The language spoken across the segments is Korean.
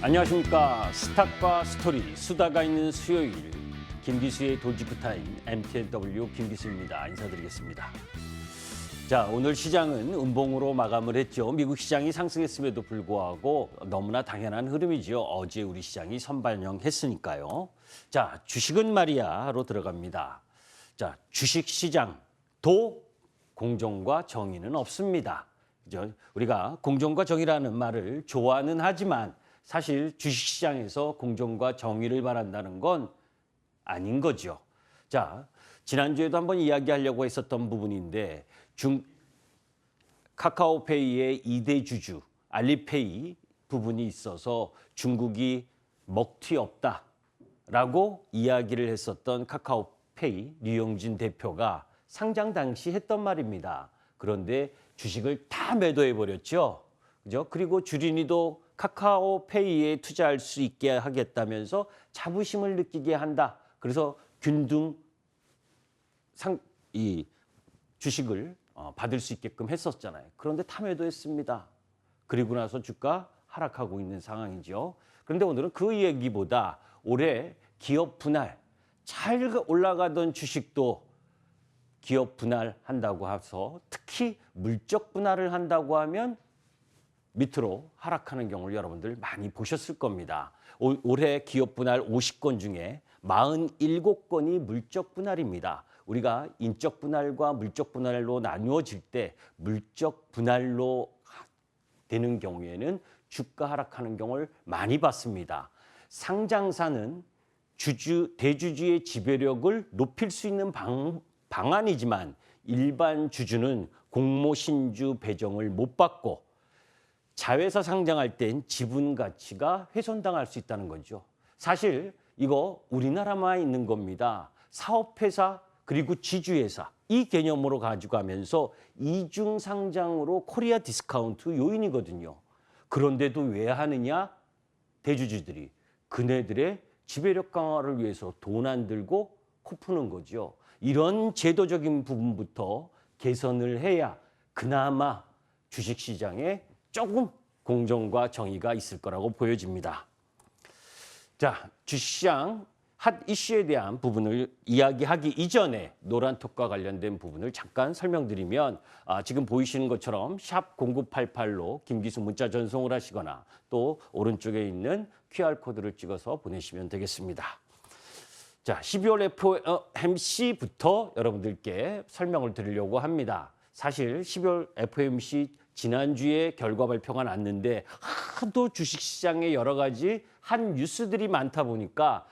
안녕하십니까. 스탁과 스토리, 수다가 있는 수요일 김기수의 돌직구타임 MTNW 김기수입니다. 인사드리겠습니다. 자, 오늘 시장은 음봉으로 마감을 했죠. 미국 시장이 상승했음에도 불구하고 너무나 당연한 흐름이죠. 어제 우리 시장이 선반영했으니까요. 자, 주식은 말이야로 들어갑니다. 자, 주식 시장도 공정과 정의는 없습니다. 그죠? 우리가 공정과 정의라는 말을 좋아는 하지만 사실 주식시장에서 공정과 정의를 말한다는 건 아닌 거죠. 자, 지난주에도 한번 이야기하려고 했었던 부분인데 카카오페이의 2대 주주 알리페이 부분이 있어서 중국이 먹튀 없다라고 이야기를 했었던 카카오페이 류영진 대표가 상장 당시 했던 말입니다. 그런데 주식을 다 매도해버렸죠. 그죠? 그리고 주린이도 카카오페이에 투자할 수 있게 하겠다면서 자부심을 느끼게 한다. 그래서 균등 이 주식을 받을 수 있게끔 했었잖아요. 그런데 다 매도했습니다. 그리고 나서 주가 하락하고 있는 상황이죠. 그런데 오늘은 그 얘기보다 올해 기업 분할, 잘 올라가던 주식도 기업 분할한다고 해서 특히 물적 분할을 한다고 하면 밑으로 하락하는 경우를 여러분들 많이 보셨을 겁니다. 올해 기업 분할 50건 중에 47건이 물적 분할입니다. 우리가 인적 분할과 물적 분할로 나누어질 때 물적 분할로 되는 경우에는 주가 하락하는 경우를 많이 봤습니다. 상장사는 대주주의 지배력을 높일 수 있는 방안이지만 일반 주주는 공모 신주 배정을 못 받고 자회사 상장할 땐 지분 가치가 훼손당할 수 있다는 거죠. 사실 이거 우리나라만 있는 겁니다. 사업회사 그리고 지주회사 이 개념으로 가지고 가면서 이중 상장으로 코리아 디스카운트 요인이거든요. 그런데도 왜 하느냐? 대주주들이 그네들의 지배력 강화를 위해서 돈 안 들고 코 푸는 거죠. 이런 제도적인 부분부터 개선을 해야 그나마 주식시장에 조금 공정과 정의가 있을 거라고 보여집니다. 자, 주식시장 핫 이슈에 대한 부분을 이야기하기 이전에 노란톡과 관련된 부분을 잠깐 설명드리면 지금 보이시는 것처럼 샵 0988로 김기수 문자 전송을 하시거나 또 오른쪽에 있는 QR코드를 찍어서 보내시면 되겠습니다. 자, 12월 FOMC부터 여러분들께 설명을 드리려고 합니다. 사실 12월 FOMC 지난주에 결과 발표가 났는데 하도 주식시장에 여러 가지 한 뉴스들이 많다 보니까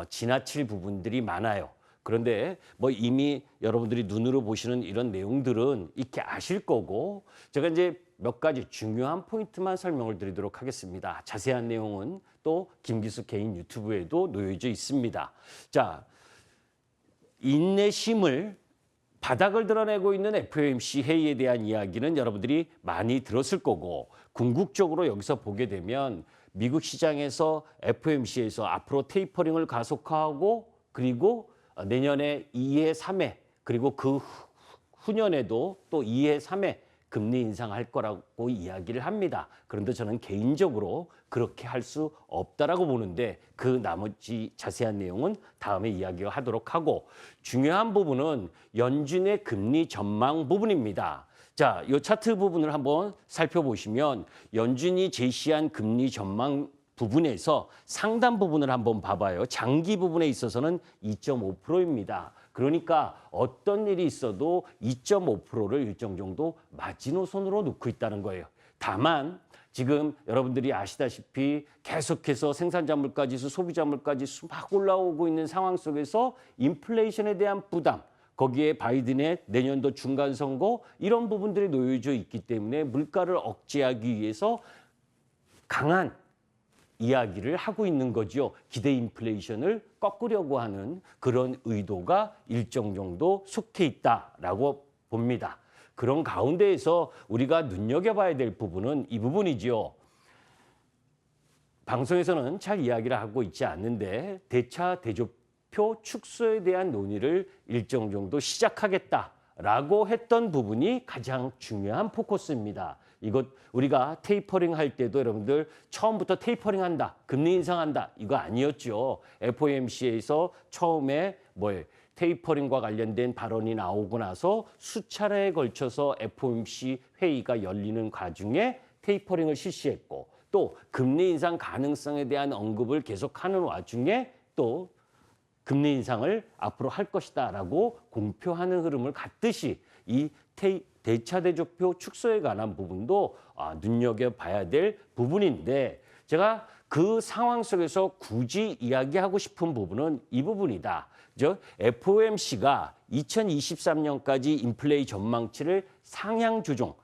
지나칠 부분들이 많아요. 그런데 뭐 이미 여러분들이 눈으로 보시는 이런 내용들은 익히 아실 거고 제가 이제 몇 가지 중요한 포인트만 설명을 드리도록 하겠습니다. 자세한 내용은 또 김기수 개인 유튜브에도 놓여져 있습니다. 자, 인내심을 바닥을 드러내고 있는 FOMC 회의에 대한 이야기는 여러분들이 많이 들었을 거고 궁극적으로 여기서 보게 되면 미국 시장에서 FOMC에서 앞으로 테이퍼링을 가속화하고 그리고 내년에 2회, 3회 그리고 그 후년에도 또 2회, 3회 금리 인상할 거라고 이야기를 합니다. 그런데 저는 개인적으로 그렇게 할 수 없다라고 보는데 그 나머지 자세한 내용은 다음에 이야기하도록 하고 중요한 부분은 연준의 금리 전망 부분입니다. 자, 이 차트 부분을 한번 살펴보시면 연준이 제시한 금리 전망 부분에서 상단 부분을 한번 봐봐요. 장기 부분에 있어서는 2.5%입니다. 그러니까 어떤 일이 있어도 2.5%를 일정 정도 마지노선으로 놓고 있다는 거예요. 다만 지금 여러분들이 아시다시피 계속해서 생산자 물가지수, 소비자 물가지수 막 올라오고 있는 상황 속에서 인플레이션에 대한 부담, 거기에 바이든의 내년도 중간 선거 이런 부분들이 놓여져 있기 때문에 물가를 억제하기 위해서 강한 이야기를 하고 있는 거죠. 기대 인플레이션을 꺾으려고 하는 그런 의도가 일정 정도 속해 있다라고 봅니다. 그런 가운데에서 우리가 눈여겨봐야 될 부분은 이 부분이죠. 방송에서는 잘 이야기를 하고 있지 않는데 대차 대조표 축소에 대한 논의를 일정 정도 시작하겠다라고 했던 부분이 가장 중요한 포커스입니다. 이것 우리가 테이퍼링 할 때도 여러분들 처음부터 테이퍼링 한다, 금리 인상한다 이거 아니었죠. FOMC에서 처음에 테이퍼링과 관련된 발언이 나오고 나서 수차례에 걸쳐서 FOMC 회의가 열리는 과정에 테이퍼링을 실시했고 또 금리 인상 가능성에 대한 언급을 계속하는 와중에 또 금리 인상을 앞으로 할 것이다라고 공표하는 흐름을 갖듯이 이 대차대조표 축소에 관한 부분도 눈여겨봐야 될 부분인데 제가 그 상황 속에서 굳이 이야기하고 싶은 부분은 이 부분이다. FOMC가 2023년까지 인플레이 전망치를 상향 조정.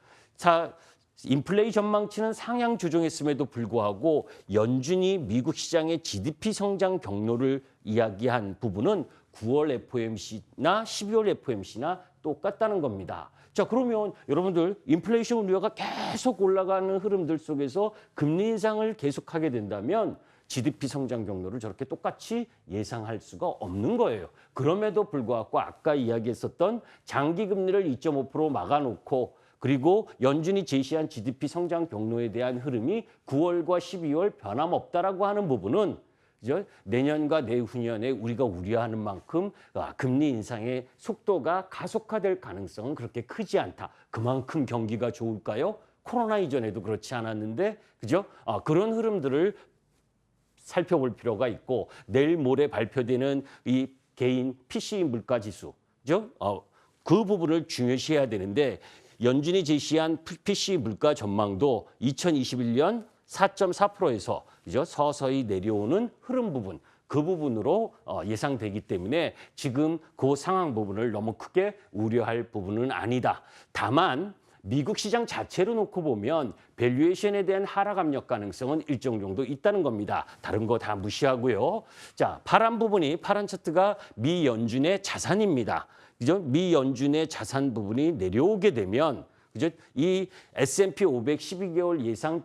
인플레이 전망치는 상향 조정했음에도 불구하고 연준이 미국 시장의 GDP 성장 경로를 이야기한 부분은 9월 FOMC나 12월 FOMC나 똑같다는 겁니다. 자, 그러면 여러분들 인플레이션 우려가 계속 올라가는 흐름들 속에서 금리 인상을 계속하게 된다면 GDP 성장 경로를 저렇게 똑같이 예상할 수가 없는 거예요. 그럼에도 불구하고 아까 이야기했었던 장기 금리를 2.5% 막아놓고 그리고 연준이 제시한 GDP 성장 경로에 대한 흐름이 9월과 12월 변함없다라고 하는 부분은 내년과 내후년에 우리가 우려하는 만큼 금리 인상의 속도가 가속화될 가능성은 그렇게 크지 않다. 그만큼 경기가 좋을까요? 코로나 이전에도 그렇지 않았는데, 그죠? 그런 흐름들을 살펴볼 필요가 있고 내일 모레 발표되는 이 개인 PCE 물가 지수, 그죠? 그 부분을 중요시해야 되는데 연준이 제시한 PCE 물가 전망도 2021년 4.4%에서 그죠? 서서히 내려오는 흐름 부분, 그 부분으로 예상되기 때문에 지금 그 상황 부분을 너무 크게 우려할 부분은 아니다. 다만 미국 시장 자체로 놓고 보면 밸류에이션에 대한 하락 압력 가능성은 일정 정도 있다는 겁니다. 다른 거 다 무시하고요. 자, 파란 부분이 파란 차트가 미 연준의 자산입니다. 그죠? 미 연준의 자산 부분이 내려오게 되면 그죠? 이 S&P 500 12개월 예상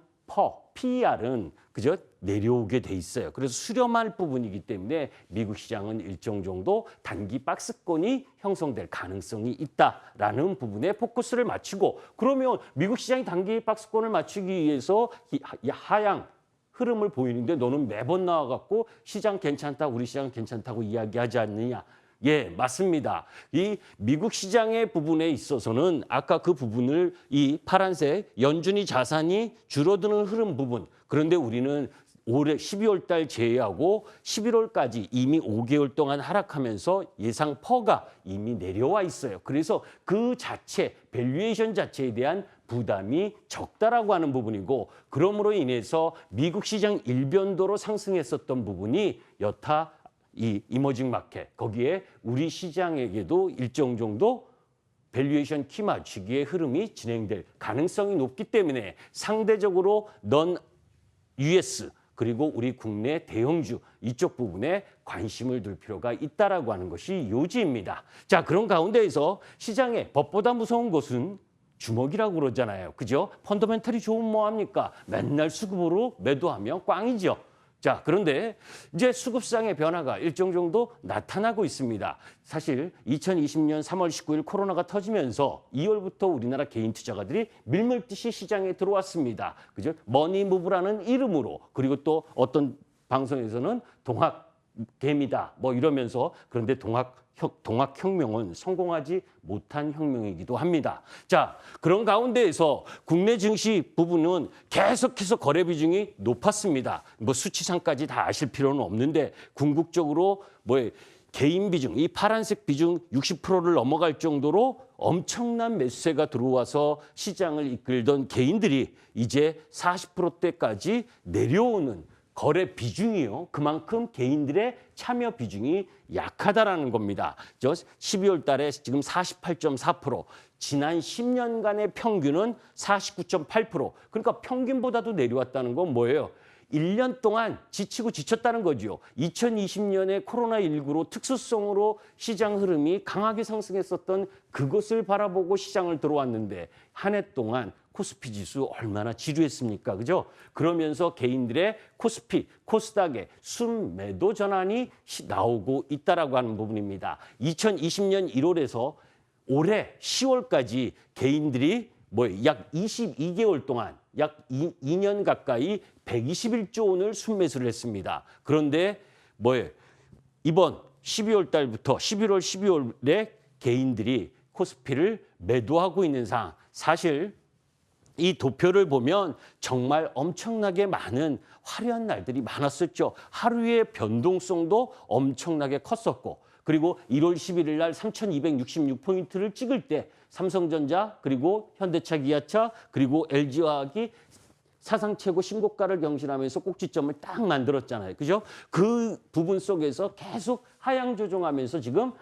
PER은 그죠? 내려오게 돼 있어요. 그래서 수렴할 부분이기 때문에 미국 시장은 일정 정도 단기 박스권이 형성될 가능성이 있다라는 부분에 포커스를 맞추고 그러면 미국 시장이 단기 박스권을 맞추기 위해서 하향 흐름을 보이는데 너는 매번 나와갖고 시장 괜찮다, 우리 시장 괜찮다고 이야기하지 않느냐. 예, 맞습니다. 이 미국 시장의 부분에 있어서는 아까 그 부분을 이 파란색 연준이 자산이 줄어드는 흐름 부분. 그런데 우리는 올해 12월 달 제외하고 11월까지 이미 5개월 동안 하락하면서 예상 퍼가 이미 내려와 있어요. 그래서 그 자체, 밸류에이션 자체에 대한 부담이 적다라고 하는 부분이고 그러므로 인해서 미국 시장 일변도로 상승했었던 부분이 여타 이 이머징 마켓 거기에 우리 시장에게도 일정 정도 밸류에이션 키 맞추기의 흐름이 진행될 가능성이 높기 때문에 상대적으로 넌 US 그리고 우리 국내 대형주 이쪽 부분에 관심을 둘 필요가 있다라고 하는 것이 요지입니다. 자, 그런 가운데에서 시장에 법보다 무서운 것은 주먹이라고 그러잖아요. 그죠? 펀더멘털이 좋으면 뭐합니까? 맨날 수급으로 매도하면 꽝이죠. 자, 그런데 이제 수급상의 변화가 일정 정도 나타나고 있습니다. 사실 2020년 3월 19일 코로나가 터지면서 2월부터 우리나라 개인 투자가들이 밀물듯이 시장에 들어왔습니다. 그죠? 머니무브라는 이름으로 그리고 또 어떤 방송에서는 동학개미다 뭐 이러면서 그런데 동학혁명은 성공하지 못한 혁명이기도 합니다. 자, 그런 가운데에서 국내 증시 부분은 계속해서 거래 비중이 높았습니다. 뭐 수치상까지 다 아실 필요는 없는데 궁극적으로 개인 비중, 이 파란색 비중 60%를 넘어갈 정도로 엄청난 매수세가 들어와서 시장을 이끌던 개인들이 이제 40%대까지 내려오는 거래 비중이요. 그만큼 개인들의 참여 비중이 약하다라는 겁니다. 12월 달에 지금 48.4%, 지난 10년간의 평균은 49.8%. 그러니까 평균보다도 내려왔다는 건 뭐예요? 1년 동안 지치고 지쳤다는 거죠. 2020년에 코로나19로 특수성으로 시장 흐름이 강하게 상승했었던 그것을 바라보고 시장을 들어왔는데 한 해 동안 코스피 지수 얼마나 지루했습니까? 그죠? 그러면서 개인들의 코스피, 코스닥의 순매도 전환이 나오고 있다라고 하는 부분입니다. 2020년 1월에서 올해 10월까지 개인들이 약 22개월 동안 약 2년 가까이 121조 원을 순매수를 했습니다. 그런데 이번 12월 달부터 11월, 12월에 개인들이 코스피를 매도하고 있는 상황. 사실 이 도표를 보면 정말 엄청나게 많은 화려한 날들이 많았었죠. 하루의 변동성도 엄청나게 컸었고, 그리고 1월 11일 날 3,266포인트를 찍을 때 삼성전자, 그리고 현대차, 기아차, 그리고 LG화학이 사상 최고 신고가를 경신하면서 꼭지점을 딱 만들었잖아요. 그죠? 그 부분 속에서 계속 하향 조정하면서 지금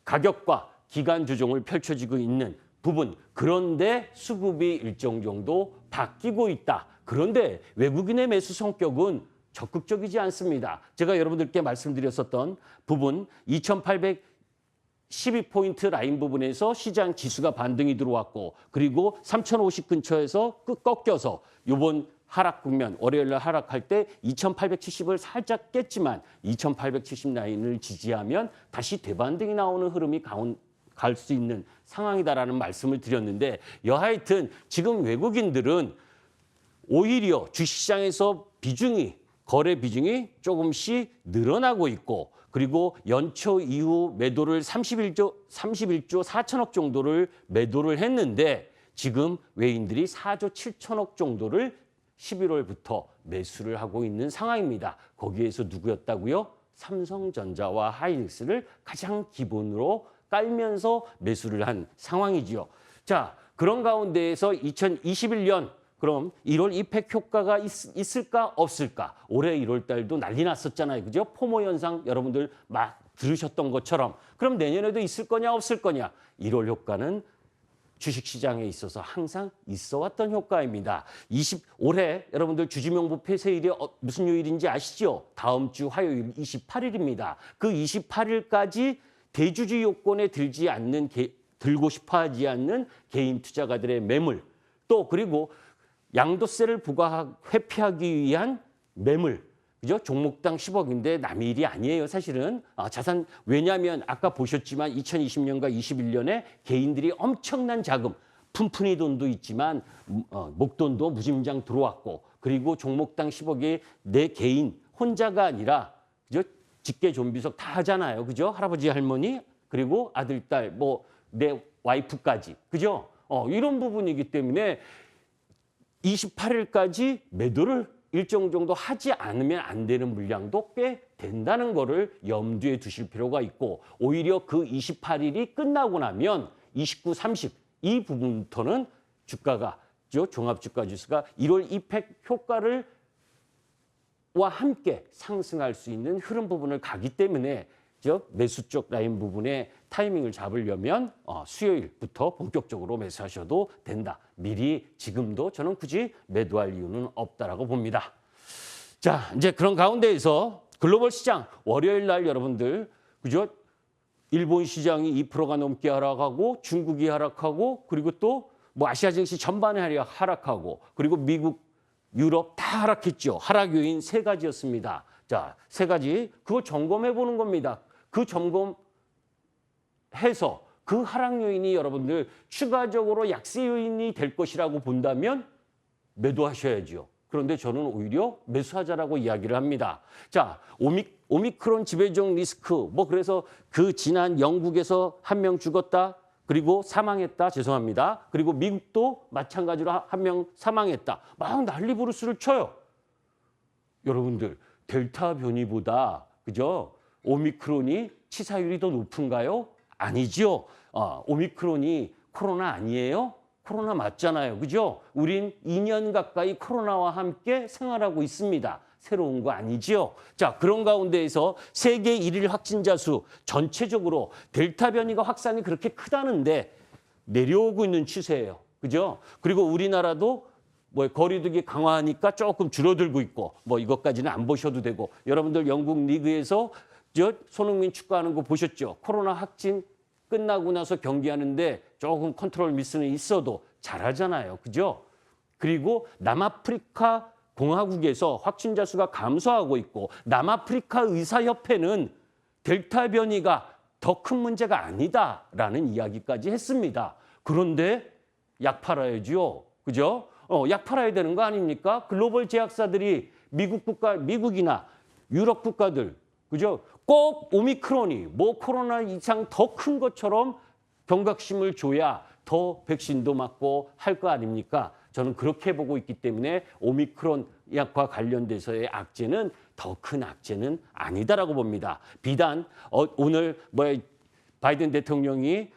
가격과 기간 조정을 펼쳐지고 있는 부분. 그런데 수급이 일정 정도 바뀌고 있다. 그런데 외국인의 매수 성격은 적극적이지 않습니다. 제가 여러분들께 말씀드렸었던 부분 2812포인트 라인 부분에서 시장 지수가 반등이 들어왔고, 그리고 3050 근처에서 꺾여서 이번 하락 국면, 월요일 날 하락할 때 2870을 살짝 깼지만 2870 라인을 지지하면 다시 대반등이 나오는 흐름이 갈 수 있는 상황이다라는 말씀을 드렸는데, 여하튼 지금 외국인들은 오히려 주식시장에서 거래 비중이 조금씩 늘어나고 있고, 그리고 연초 이후 매도를 31조 4천억 정도를 매도를 했는데, 지금 외인들이 4조 7천억 정도를 11월부터 매수를 하고 있는 상황입니다. 거기에서 누구였다고요? 삼성전자와 하이닉스를 가장 기본으로 깔면서 매수를 한 상황이지요. 자, 그런 가운데에서 2021년 그럼 1월 이펙 효과가 있을까 없을까? 올해 1월 달도 난리 났었잖아요. 그죠? 포모 현상 여러분들 막 들으셨던 것처럼. 그럼 내년에도 있을 거냐 없을 거냐? 1월 효과는 주식시장에 있어서 항상 있어 왔던 효과입니다. 올해 여러분들 주주명부 폐쇄일이 무슨 요일인지 아시죠? 다음 주 화요일 28일입니다. 그 28일까지 대주주 요건에 들고 싶어 하지 않는 개인 투자가들의 매물, 또 그리고 양도세를 회피하기 위한 매물, 그죠? 종목당 10억인데 남의 일이 아니에요, 사실은. 자산, 왜냐하면 아까 보셨지만 2020년과 21년에 개인들이 엄청난 자금, 푼푼이 돈도 있지만 목돈도 무짐장 들어왔고, 그리고 종목당 10억이 내 개인 혼자가 아니라, 그죠? 직계 좀비속 다 하잖아요, 그죠? 할아버지, 할머니, 그리고 아들, 딸, 내 와이프까지, 그죠? 이런 부분이기 때문에 28일까지 매도를 일정 정도 하지 않으면 안 되는 물량도 꽤 된다는 거를 염두에 두실 필요가 있고, 오히려 그 28일이 끝나고 나면 29, 30 이 부분부터는 주가가, 종합주가지수가 1월 이펙 효과와 함께 상승할 수 있는 흐름 부분을 가기 때문에 매수 쪽 라인 부분에 타이밍을 잡으려면 수요일부터 본격적으로 매수하셔도 된다. 미리 지금도 저는 굳이 매도할 이유는 없다라고 봅니다. 자, 이제 그런 가운데에서 글로벌 시장 월요일 날 여러분들, 그죠? 일본 시장이 2%가 넘게 하락하고, 중국이 하락하고, 그리고 또 아시아 증시 전반에 하락하고, 그리고 미국, 유럽 다 하락했죠. 하락 요인 3가지였습니다. 자, 3가지 그거 점검해 보는 겁니다. 그 점검해서 그 하락 요인이 여러분들 추가적으로 약세 요인이 될 것이라고 본다면 매도하셔야죠. 그런데 저는 오히려 매수하자라고 이야기를 합니다. 자, 오미크론 지배적 리스크, 그래서 그 지난 영국에서 1명 죽었다, 그리고 사망했다, 죄송합니다. 그리고 미국도 마찬가지로 1명 사망했다. 막 난리 부르스를 쳐요. 여러분들, 델타 변이보다, 그죠? 오미크론이 치사율이 더 높은가요? 아니죠. 오미크론이 코로나 아니에요? 코로나 맞잖아요. 그죠? 우린 2년 가까이 코로나와 함께 생활하고 있습니다. 새로운 거 아니죠? 자, 그런 가운데에서 세계 1일 확진자 수 전체적으로 델타 변이가 확산이 그렇게 크다는데 내려오고 있는 추세예요. 그죠? 그리고 우리나라도 거리두기 강화하니까 조금 줄어들고 있고, 이것까지는 안 보셔도 되고, 여러분들 영국 리그에서 손흥민 축구하는 거 보셨죠? 코로나 확진 끝나고 나서 경기하는데 조금 컨트롤 미스는 있어도 잘하잖아요. 그죠? 그리고 남아프리카 공화국에서 확진자 수가 감소하고 있고, 남아프리카 의사협회는 델타 변이가 더 큰 문제가 아니다라는 이야기까지 했습니다. 그런데 약 팔아야죠. 그죠? 약 팔아야 되는 거 아닙니까? 글로벌 제약사들이 미국이나 유럽 국가들, 그죠? 꼭 오미크론이 뭐 코로나 이상 더 큰 것처럼 경각심을 줘야 더 백신도 맞고 할 거 아닙니까? 저는 그렇게 보고 있기 때문에 오미크론 약과 관련돼서의 악재는 더 큰 악재는 아니다라고 봅니다. 비단 오늘 바이든 대통령이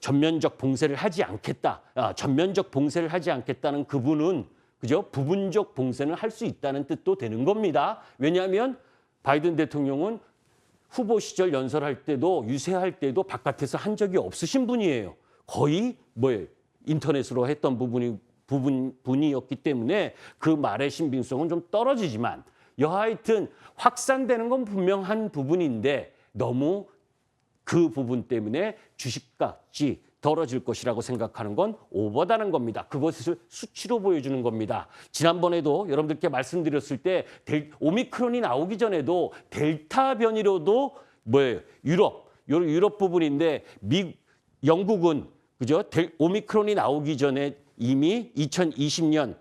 전면적 봉쇄를 하지 않겠다. 전면적 봉쇄를 하지 않겠다는 그분은 그죠? 부분적 봉쇄는 할 수 있다는 뜻도 되는 겁니다. 왜냐하면 바이든 대통령은 후보 시절 연설할 때도 유세할 때도 바깥에서 한 적이 없으신 분이에요. 거의 인터넷으로 했던 분이었기 때문에 그 말의 신빙성은 좀 떨어지지만 여하튼 확산되는 건 분명한 부분인데 너무 그 부분 때문에 주식값이 떨어질 것이라고 생각하는 건 오버다는 겁니다. 그것을 수치로 보여주는 겁니다. 지난번에도 여러분들께 말씀드렸을 때 오미크론이 나오기 전에도 델타 변이로도 유럽 부분인데 영국은 그죠? 오미크론이 나오기 전에 이미 2020년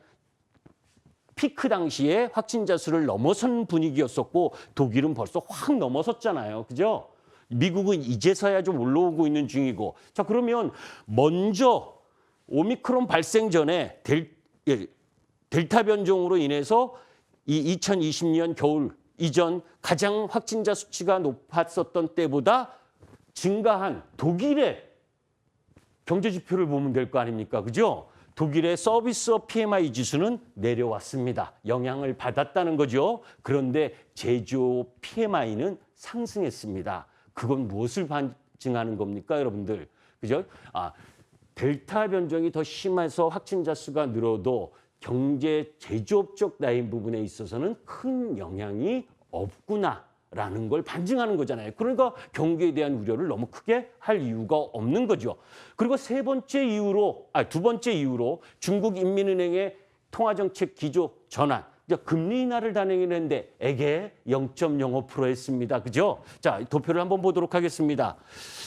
피크 당시에 확진자 수를 넘어선 분위기였었고 독일은 벌써 확 넘어섰잖아요. 그죠? 미국은 이제서야 좀 올라오고 있는 중이고. 자, 그러면 먼저 오미크론 발생 전에 델타 변종으로 인해서 이 2020년 겨울 이전 가장 확진자 수치가 높았었던 때보다 증가한 독일의 경제 지표를 보면 될 거 아닙니까? 그죠? 독일의 서비스업 PMI 지수는 내려왔습니다. 영향을 받았다는 거죠. 그런데 제조업 PMI는 상승했습니다. 그건 무엇을 반증하는 겁니까, 여러분들? 그죠? 델타 변종이 더 심해서 확진자 수가 늘어도 경제 제조업적 라인 부분에 있어서는 큰 영향이 없구나라는 걸 반증하는 거잖아요. 그러니까 경기에 대한 우려를 너무 크게 할 이유가 없는 거죠. 그리고 두 번째 이유로 중국 인민은행의 통화정책 기조 전환. 금리 인하를 단행했는데 에게 0.05% 했습니다. 그죠? 자, 도표를 한번 보도록 하겠습니다.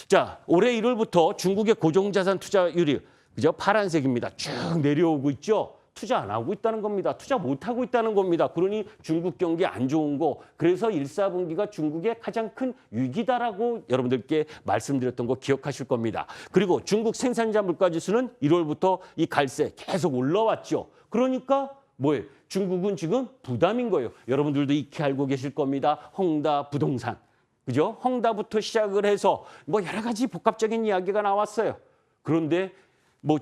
자, 올해 1월부터 중국의 고정자산 투자율이 그죠? 파란색입니다. 쭉 내려오고 있죠. 투자 안 하고 있다는 겁니다. 투자 못 하고 있다는 겁니다. 그러니 중국 경기 안 좋은 거. 그래서 1, 4분기가 중국의 가장 큰 위기다라고 여러분들께 말씀드렸던 거 기억하실 겁니다. 그리고 중국 생산자 물가 지수는 1월부터 이 갈색 계속 올라왔죠. 그러니까 중국은 지금 부담인 거예요. 여러분들도 익히 알고 계실 겁니다. 헝다 부동산. 그죠? 헝다부터 시작을 해서 여러 가지 복합적인 이야기가 나왔어요. 그런데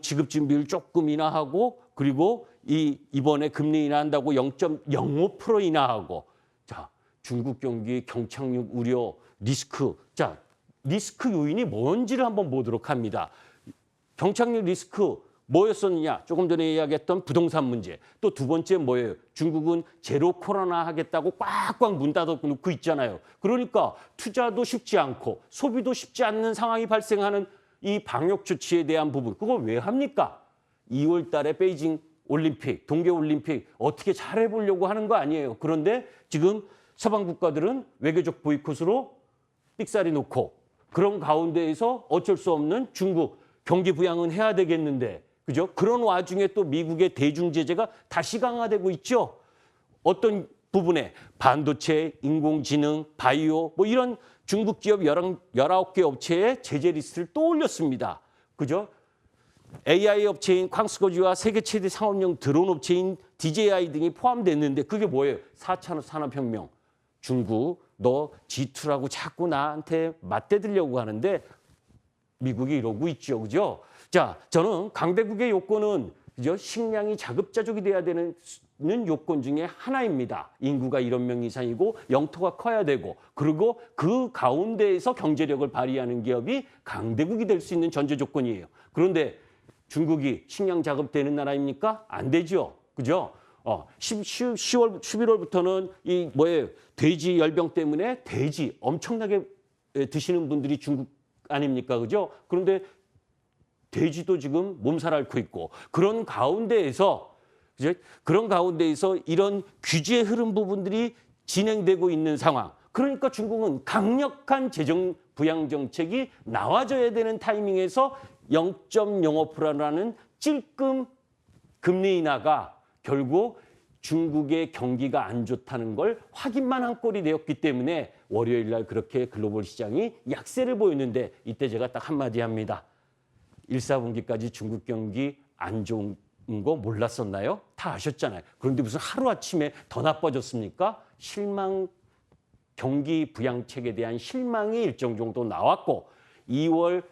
지급진비율 조금 인하하고 그리고 이번에 금리 인하한다고 0.05% 인하하고 자, 중국 경기 경착륙 우려 리스크. 자, 리스크 요인이 뭔지를 한번 보도록 합니다. 경착륙 리스크 뭐였었느냐? 조금 전에 이야기했던 부동산 문제. 또 두 번째 뭐예요? 중국은 제로 코로나 하겠다고 꽉꽉 문 닫아놓고 있잖아요. 그러니까 투자도 쉽지 않고 소비도 쉽지 않는 상황이 발생하는 이 방역 조치에 대한 부분. 그걸 왜 합니까? 2월 달에 베이징 올림픽, 동계올림픽 어떻게 잘해보려고 하는 거 아니에요. 그런데 지금 서방 국가들은 외교적 보이콧으로 삑사리 놓고 그런 가운데에서 어쩔 수 없는 중국 경기 부양은 해야 되겠는데 그죠? 그런 와중에 또 미국의 대중 제재가 다시 강화되고 있죠. 어떤 부분에 반도체, 인공지능, 바이오 이런 중국 기업 19개 업체의 제재 리스트를 또 올렸습니다. 그죠? AI 업체인 쾅스거지와 세계 최대 상업용 드론 업체인 DJI 등이 포함됐는데 그게 뭐예요? 4차 산업혁명. 중국 너 G2라고 자꾸 나한테 맞대들려고 하는데 미국이 이러고 있죠. 그죠? 자, 저는 강대국의 요건은 그죠? 식량이 자급자족이 돼야 되는 요건 중에 하나입니다. 인구가 1억 명 이상이고 영토가 커야 되고 그리고 그 가운데에서 경제력을 발휘하는 기업이 강대국이 될 수 있는 전제 조건이에요. 그런데 중국이 식량 자급되는 나라입니까? 안 되죠. 그죠? 11월부터는 돼지 열병 때문에 돼지 엄청나게 드시는 분들이 중국 아닙니까? 그죠? 그런데 돼지도 지금 몸살 앓고 있고 그런 가운데에서 이런 규제 흐름 부분들이 진행되고 있는 상황. 그러니까 중국은 강력한 재정 부양 정책이 나와줘야 되는 타이밍에서 0.05%라는 찔끔 금리 인하가 결국 중국의 경기가 안 좋다는 걸 확인만 한 꼴이 되었기 때문에 월요일 날 그렇게 글로벌 시장이 약세를 보였는데 이때 제가 딱 한마디 합니다. 1, 4분기까지 중국 경기 안 좋은 거 몰랐었나요? 다 아셨잖아요. 그런데 무슨 하루아침에 더 나빠졌습니까? 경기 부양책에 대한 실망이 일정 정도 나왔고 2월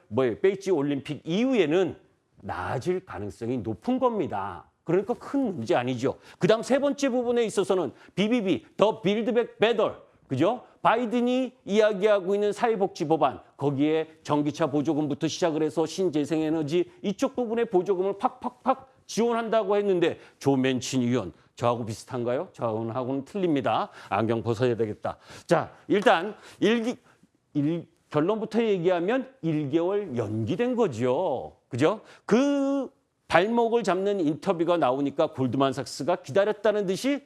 베이지 올림픽 이후에는 나아질 가능성이 높은 겁니다. 그러니까 큰 문제 아니죠. 그다음 세 번째 부분에 있어서는 BBB, 더 빌드백 베터, 그죠? 바이든이 이야기하고 있는 사회복지 법안, 거기에 전기차 보조금부터 시작을 해서 신재생에너지 이쪽 부분의 보조금을 팍팍팍 지원한다고 했는데 조 맨친 의원, 저하고 비슷한가요? 저하고는 틀립니다. 안경 벗어야 되겠다. 자, 일단 결론부터 얘기하면 1개월 연기된 거죠. 그죠? 그 발목을 잡는 인터뷰가 나오니까 골드만삭스가 기다렸다는 듯이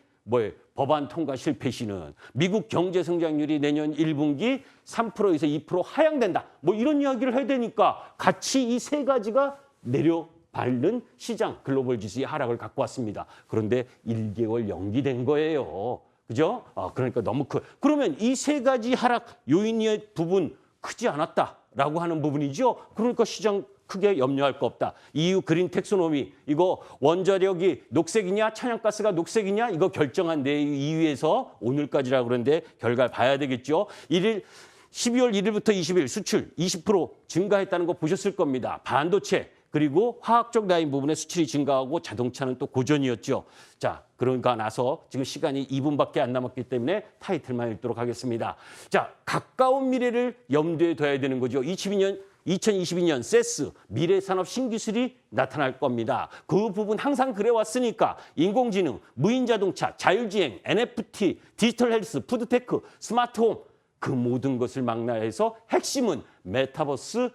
법안 통과 실패 시는 미국 경제 성장률이 내년 1분기 3%에서 2% 하향된다. 이런 이야기를 해야 되니까 같이 이 세 가지가 내려밟는 시장 글로벌 지수의 하락을 갖고 왔습니다. 그런데 1개월 연기된 거예요. 그죠? 그러니까 너무 그러면 이 세 가지 하락 요인의 부분 크지 않았다라고 하는 부분이죠. 그러니까 시장 크게 염려할 거 없다. EU 그린 텍소노미, 이거 원자력이 녹색이냐 천연가스가 녹색이냐 이거 결정한 내용 EU에서 오늘까지라고 그러는데 결과를 봐야 되겠죠. 12월 1일부터 20일 수출 20% 증가했다는 거 보셨을 겁니다. 반도체 그리고 화학적 라인 부분의 수출이 증가하고 자동차는 또 고전이었죠. 자, 그러니까 나서 지금 시간이 2분밖에 안 남았기 때문에 타이틀만 읽도록 하겠습니다. 자, 가까운 미래를 염두에 둬야 되는 거죠. 2022년 세스 미래산업 신기술이 나타날 겁니다. 그 부분 항상 그래왔으니까 인공지능, 무인자동차, 자율주행, NFT, 디지털 헬스, 푸드테크, 스마트홈 그 모든 것을 망라해서 핵심은 메타버스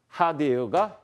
하드웨어가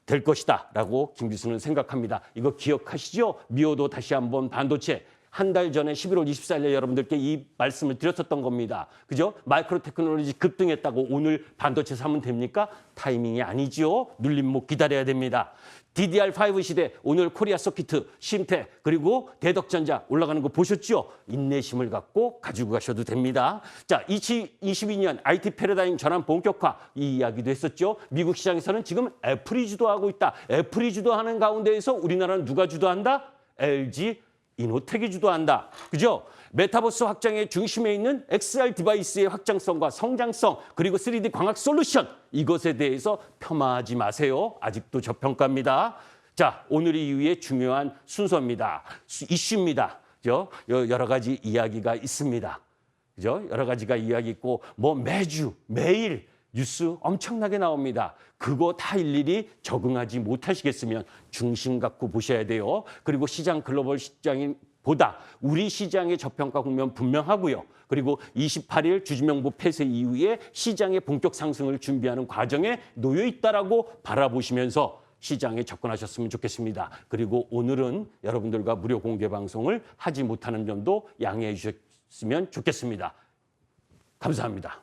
될 것이다 라고 김 교수는 생각합니다. 이거 기억하시죠? 미호도 다시 한번 반도체. 한 달 전에 11월 24일에 여러분들께 이 말씀을 드렸었던 겁니다. 그죠? 마이크로 테크놀로지 급등했다고 오늘 반도체 사면 됩니까? 타이밍이 아니죠. 눌림목 기다려야 됩니다. DDR5 시대 오늘 코리아 서키트, 심텍 그리고 대덕전자 올라가는 거 보셨죠? 인내심을 갖고 가지고 가셔도 됩니다. 자, 2022년 IT 패러다임 전환 본격화 이 이야기도 했었죠. 미국 시장에서는 지금 애플이 주도하고 있다. 애플이 주도하는 가운데에서 우리나라는 누가 주도한다? LG 이노텍이 주도한다. 그죠? 메타버스 확장의 중심에 있는 XR 디바이스의 확장성과 성장성 그리고 3D 광학 솔루션 이것에 대해서 폄하하지 마세요. 아직도 저평가입니다. 자, 오늘 이후에 중요한 순서입니다. 이슈입니다. 그죠? 여러 가지 이야기가 있습니다. 그죠? 여러 가지가 이야기 있고 매주 매일 뉴스 엄청나게 나옵니다. 그거 다 일일이 적응하지 못하시겠으면 중심 갖고 보셔야 돼요. 그리고 시장 글로벌 시장인 보다 우리 시장의 저평가 국면 분명하고요. 그리고 28일 주주명부 폐쇄 이후에 시장의 본격 상승을 준비하는 과정에 놓여 있다라고 바라보시면서 시장에 접근하셨으면 좋겠습니다. 그리고 오늘은 여러분들과 무료 공개 방송을 하지 못하는 점도 양해해 주셨으면 좋겠습니다. 감사합니다.